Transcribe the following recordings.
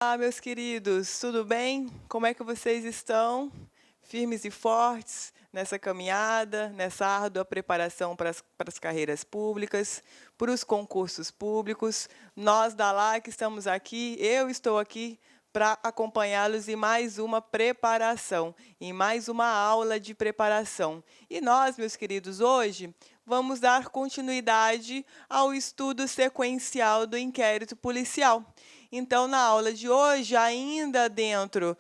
Olá, meus queridos, tudo bem? Como é que vocês estão? Firmes e fortes nessa caminhada, nessa árdua preparação para as carreiras públicas, para os concursos públicos. Nós da LAC estamos aqui, eu estou aqui para acompanhá-los em mais uma preparação, em mais uma aula de preparação. E nós, meus queridos, hoje vamos dar continuidade ao estudo sequencial do inquérito policial. Então, na aula de hoje, ainda dentro,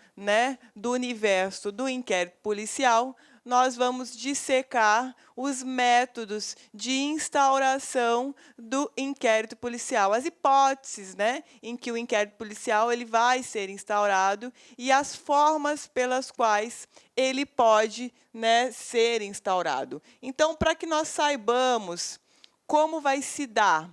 do universo do inquérito policial, nós vamos dissecar os métodos de instauração do inquérito policial, as hipóteses, em que o inquérito policial ele vai ser instaurado e as formas pelas quais ele pode, ser instaurado. Então, para que nós saibamos como vai se dar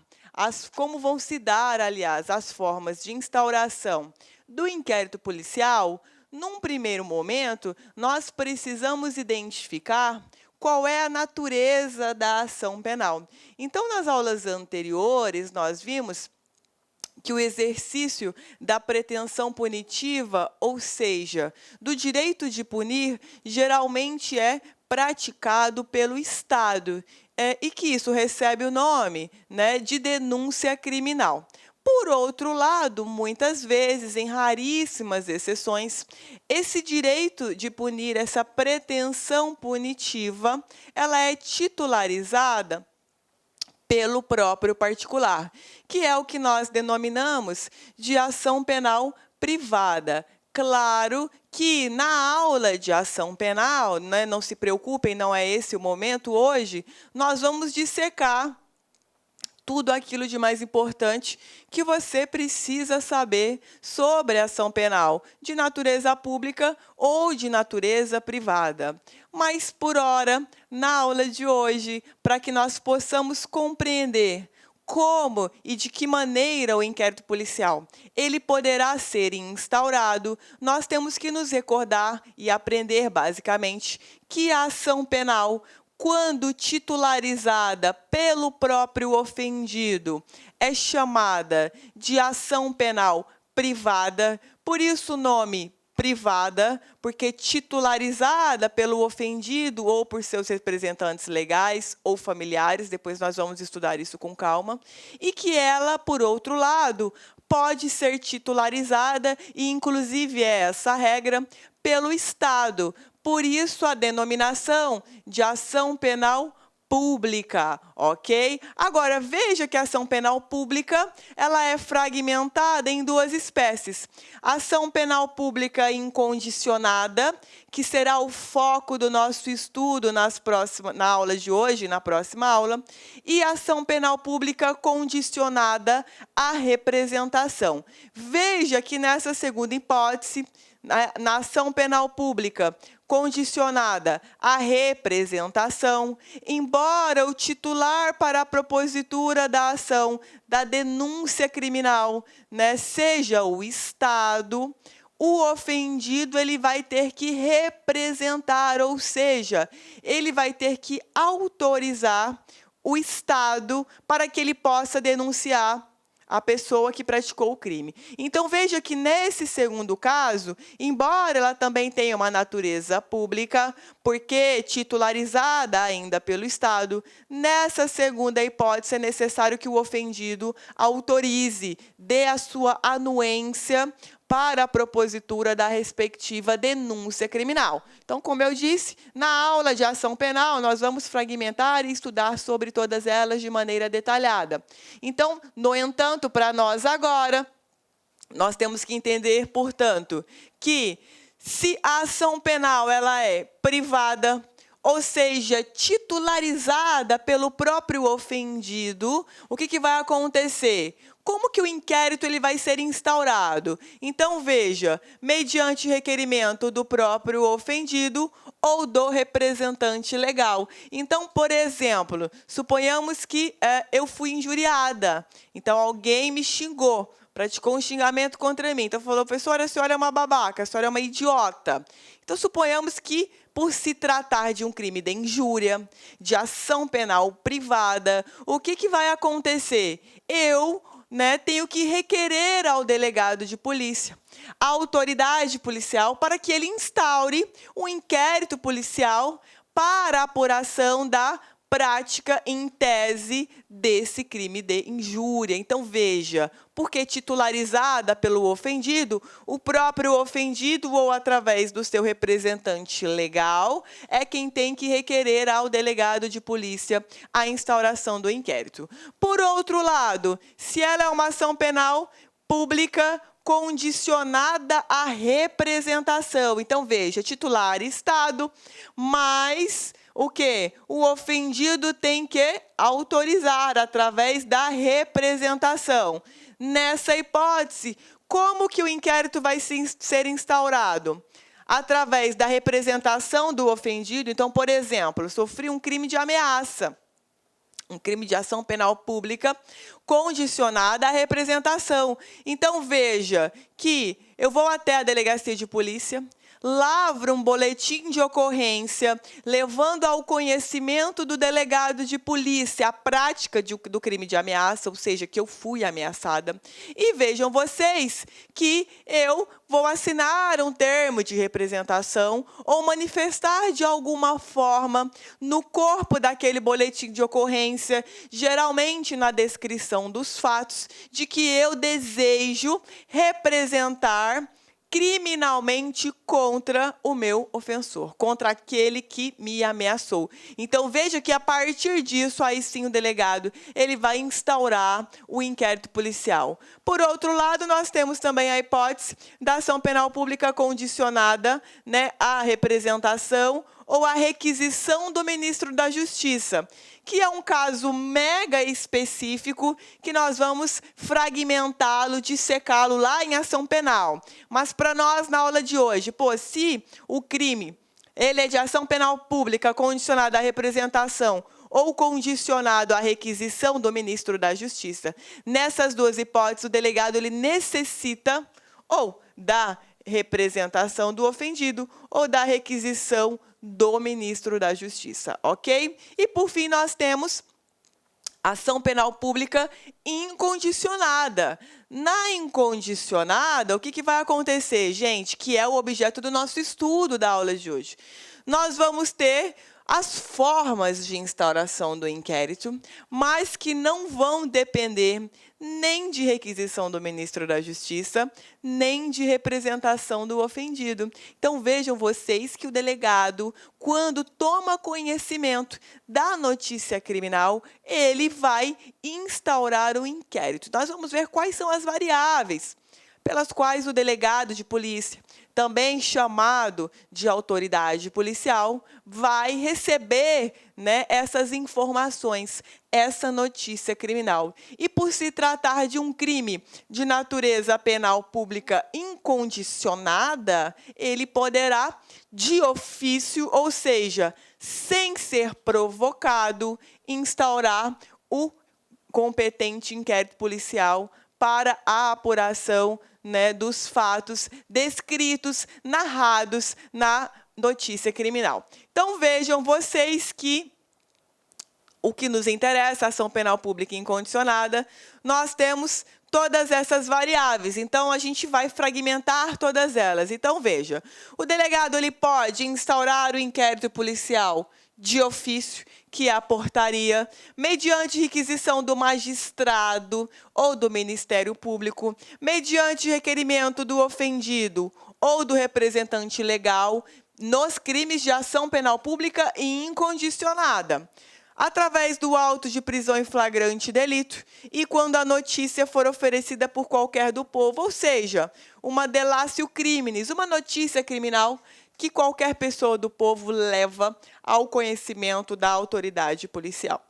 como vão se dar, aliás, as formas de instauração do inquérito policial, num primeiro momento, nós precisamos identificar qual é a natureza da ação penal. Então, nas aulas anteriores, nós vimos que o exercício da pretensão punitiva, ou seja, do direito de punir, geralmente é praticado pelo Estado, e que isso recebe o nome, de denúncia criminal. Por outro lado, muitas vezes, em raríssimas exceções, esse direito de punir, essa pretensão punitiva, ela é titularizada pelo próprio particular, que é o que nós denominamos de ação penal privada. Claro que na aula de ação penal, não se preocupem, não é esse o momento hoje, nós vamos dissecar tudo aquilo de mais importante que você precisa saber sobre a ação penal, de natureza pública ou de natureza privada. Mas, por hora, na aula de hoje, para que nós possamos compreender como e de que maneira o inquérito policial ele poderá ser instaurado, nós temos que nos recordar e aprender, basicamente, que a ação penal, quando titularizada pelo próprio ofendido, é chamada de ação penal privada, por isso o nome privada, porque titularizada pelo ofendido ou por seus representantes legais ou familiares, depois nós vamos estudar isso com calma, e que ela, por outro lado, pode ser titularizada, e inclusive é essa regra, pelo Estado. Por isso a denominação de ação penal pública, ok? Agora, veja que a ação penal pública ela é fragmentada em duas espécies. Ação penal pública incondicionada, que será o foco do nosso estudo na aula de hoje, na próxima aula, e ação penal pública condicionada à representação. Veja que nessa segunda hipótese, na ação penal pública condicionada à representação, embora o titular para a propositura da ação da denúncia criminal, seja o Estado, o ofendido ele vai ter que representar, ou seja, ele vai ter que autorizar o Estado para que ele possa denunciar a pessoa que praticou o crime. Então, veja que nesse segundo caso, embora ela também tenha uma natureza pública, porque titularizada ainda pelo Estado, nessa segunda hipótese é necessário que o ofendido autorize, dê a sua anuência para a propositura da respectiva denúncia criminal. Então, como eu disse, na aula de ação penal, nós vamos fragmentar e estudar sobre todas elas de maneira detalhada. Então, no entanto, para nós agora, nós temos que entender, portanto, que se a ação penal ela é privada, ou seja, titularizada pelo próprio ofendido, o que vai acontecer? Como que o inquérito ele vai ser instaurado? Então, veja, mediante requerimento do próprio ofendido ou do representante legal. Então, por exemplo, suponhamos que eu fui injuriada. Então, alguém me xingou, praticou um xingamento contra mim. Então, falou, professora, a senhora é uma babaca, a senhora é uma idiota. Então, suponhamos que, por se tratar de um crime de injúria, de ação penal privada, o que vai acontecer? Eu né, tenho que requerer ao delegado de polícia, à autoridade policial, para que ele instaure um inquérito policial para a apuração da prática em tese desse crime de injúria. Então, veja, porque titularizada pelo ofendido, o próprio ofendido ou através do seu representante legal é quem tem que requerer ao delegado de polícia a instauração do inquérito. Por outro lado, se ela é uma ação penal pública condicionada à representação. Então, veja, titular Estado, mas o quê? O ofendido tem que autorizar através da representação. Nessa hipótese, como que o inquérito vai ser instaurado? Através da representação do ofendido. Então, por exemplo, sofri um crime de ameaça, um crime de ação penal pública condicionada à representação. Então, veja que eu vou até a delegacia de polícia, lavro um boletim de ocorrência, levando ao conhecimento do delegado de polícia a prática do crime de ameaça, ou seja, que eu fui ameaçada. E vejam vocês que eu vou assinar um termo de representação ou manifestar de alguma forma no corpo daquele boletim de ocorrência, geralmente na descrição dos fatos, de que eu desejo representar criminalmente contra o meu ofensor, contra aquele que me ameaçou. Então, veja que a partir disso, aí sim o delegado ele vai instaurar o inquérito policial. Por outro lado, nós temos também a hipótese da ação penal pública condicionada, né, à representação ou à requisição do ministro da Justiça, que é um caso mega específico que nós vamos fragmentá-lo, dissecá-lo lá em ação penal. Mas para nós, na aula de hoje, se o crime ele é de ação penal pública condicionada à representação ou condicionado à requisição do ministro da Justiça, nessas duas hipóteses, o delegado ele necessita ou da representação do ofendido ou da requisição do ministro da Justiça, ok? E, por fim, nós temos ação penal pública incondicionada. Na incondicionada, o que vai acontecer, gente? Que é o objeto do nosso estudo da aula de hoje. Nós vamos ter as formas de instauração do inquérito, mas que não vão depender nem de requisição do ministro da Justiça, nem de representação do ofendido. Então, vejam vocês que o delegado, quando toma conhecimento da notícia criminal, ele vai instaurar o inquérito. Nós vamos ver quais são as variáveis pelas quais o delegado de polícia, também chamado de autoridade policial, vai receber, né, essas informações, essa notícia criminal. E por se tratar de um crime de natureza penal pública incondicionada, ele poderá, de ofício, ou seja, sem ser provocado, instaurar o competente inquérito policial para a apuração, né, dos fatos descritos, narrados na notícia criminal. Então, vejam vocês que o que nos interessa, a ação penal pública incondicionada, nós temos todas essas variáveis. Então, a gente vai fragmentar todas elas. Então, veja, o delegado ele pode instaurar o inquérito policial de ofício, que é a portaria, mediante requisição do magistrado ou do Ministério Público, mediante requerimento do ofendido ou do representante legal, nos crimes de ação penal pública e incondicionada, através do auto de prisão em flagrante delito e quando a notícia for oferecida por qualquer do povo, ou seja, uma delatio criminis, uma notícia criminal que qualquer pessoa do povo leva ao conhecimento da autoridade policial.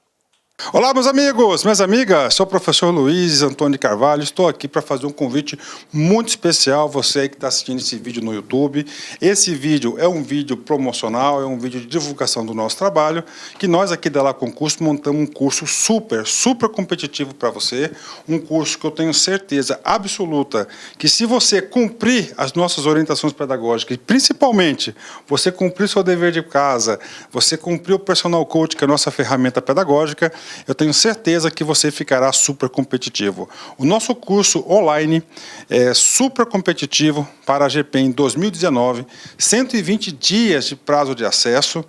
Olá, meus amigos, minhas amigas, sou o professor Luiz Antônio Carvalho, estou aqui para fazer um convite muito especial, você aí que está assistindo esse vídeo no YouTube. Esse vídeo é um vídeo promocional, é um vídeo de divulgação do nosso trabalho, que nós aqui da La Concurso montamos um curso super competitivo para você, um curso que eu tenho certeza absoluta que se você cumprir as nossas orientações pedagógicas, e principalmente você cumprir seu dever de casa, você cumprir o Personal Coach, que é a nossa ferramenta pedagógica, eu tenho certeza que você ficará super competitivo. O nosso curso online é super competitivo para a GPEM 2019, 120 dias de prazo de acesso.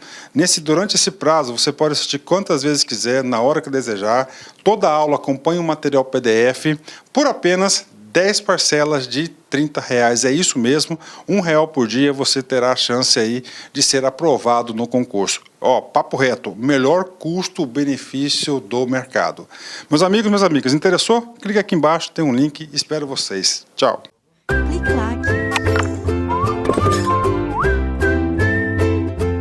Durante esse prazo, você pode assistir quantas vezes quiser, na hora que desejar. Toda aula acompanha um material PDF por apenas 10 parcelas de R$30. É isso mesmo, R$1 por dia você terá a chance aí de ser aprovado no concurso. Ó, papo reto, melhor custo-benefício do mercado. Meus amigos, minhas amigas, interessou? Clique aqui embaixo, tem um link, espero vocês. Tchau. Clique lá.